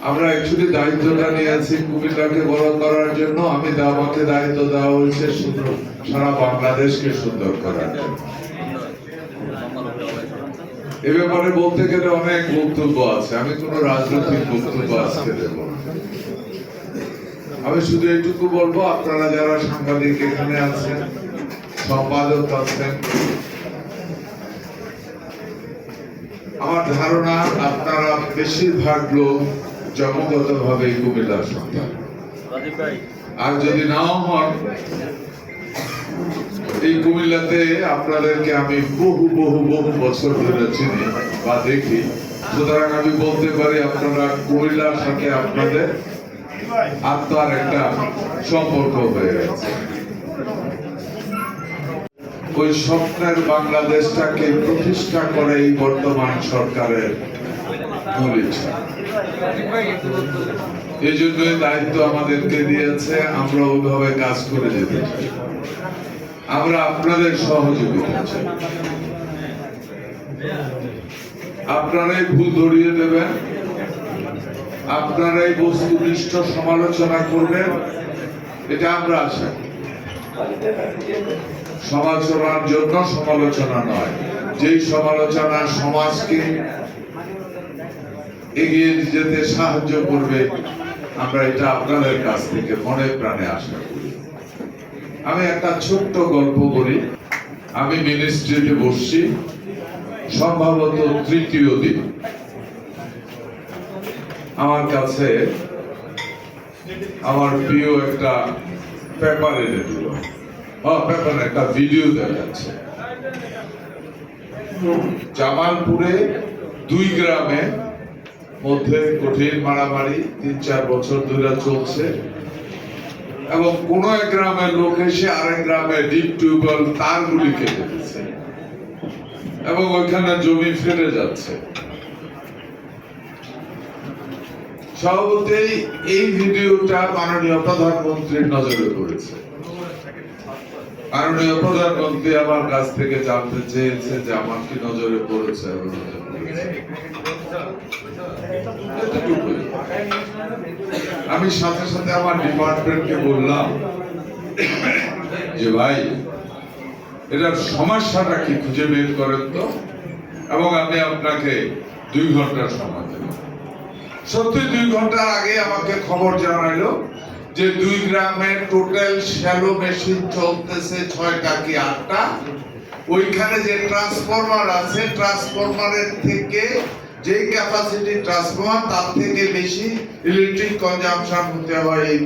আমরা একচুয়ালি দায়িত্বটা নিয়েছি কুমিল্লাকে বড় করার জন্য। আমাকে দায়িত্ব দেওয়া হয়েছে সারা বাংলাদেশকে সুন্দর করার জন্য। এ ব্যাপারে বলতে গেলে অনেক বক্তব্য আছে, আমি কোনো রাজনৈতিক বক্তব্য আজকে দেব না। আমি শুধু এইটুকু বলবো, আপনারা যারা সাংবাদিক এখানে আছেন, সম্পাদক আছেন, আমার ধারণা আপনারা বেশিরভাগ লোক জন্মগতভাবে কুমিল্লার সন্তান, আর যদি নাও হন, এই কুমিল্লাতে আপনাদেরকে আমি বহু বহু বহু বছর ধরে চিনি বা দেখি। সুতরাং আমি বলতে পারি আপনারা কুমিল্লার সাথে আপনাদের আত্মার একটা সম্পর্ক হয়ে গেছে। ওই স্বপ্নের বাংলাদেশটাকে প্রতিষ্ঠা করে এই বর্তমান সরকারের মূল ইচ্ছা। এই জন্যই দায়িত্ব আমাদেরকে দিয়েছে, আমরা ওইভাবে কাজ করে যেতে চাই। আমরা আপনাদের সহযোগিতা চাই, আপনারাই ভুল ধরিয়ে দেবেন, আপনারাই বস্তুনিষ্ঠ সমালোচনা করবেন, এটা আমরা আশা করি। সমালোচনার জন্য সমালোচনা নয়, যেই সমালোচনা সমাজকে এগিয়ে যেতে সাহায্য করবে, আমরা এটা আপনাদের কাছ থেকে মনে প্রাণে আশা করি। আমি একটা ছোট্ট গল্প করি। আমি মিনিস্ট্রিতে বসছি, সম্ভবত তৃতীয় দিন। আমার কাছে আমার প্রিয় একটা পেপার এনে দিল, পেপার একটা ভিডিও দেখাচ্ছে। জামালপুরে 2 গ্রামে মধ্যে কঠিন মারামারি 3-4 বছর ধরে চলছে, এবং কোন এক গ্রামের লোক এসে আরেক গ্রামে ডিপ টিউবওয়েল তারগুলি কেটে দিচ্ছে এবং ওইখানে জমি ফেটে যাচ্ছে। স্বভাবতই এই ভিডিওটা মাননীয় প্রধানমন্ত্রীর নজরে পড়েছে। মাননীয় প্রধানমন্ত্রী আমার কাছ থেকে জানতে চেয়েছে যে আমার কি নজরে পড়েছে। আমি সাথে সাথে আমার ডিপার্টমেন্টকে বললাম যে ভাই, এটার সমস্যাটা কি খুঁজে বের করেন তো, এবং আমি আপনাকে 2 ঘন্টার সময় দেব। সত্যি 2 ঘন্টার আগে আমাকে খবর জানাইলো যে 2 গ্রামের টোটাল শ্যালো মেশিন চলতেছে 6টা কি 8টা। ওইখানে যে ট্রান্সফরমার আছে, ট্রান্সফরমারের থেকে যে ক্যাপাসিটি ট্রান্সফরমার, তার থেকে বেশি ইলেকট্রিক কনজাম্পশন হতে হয় এই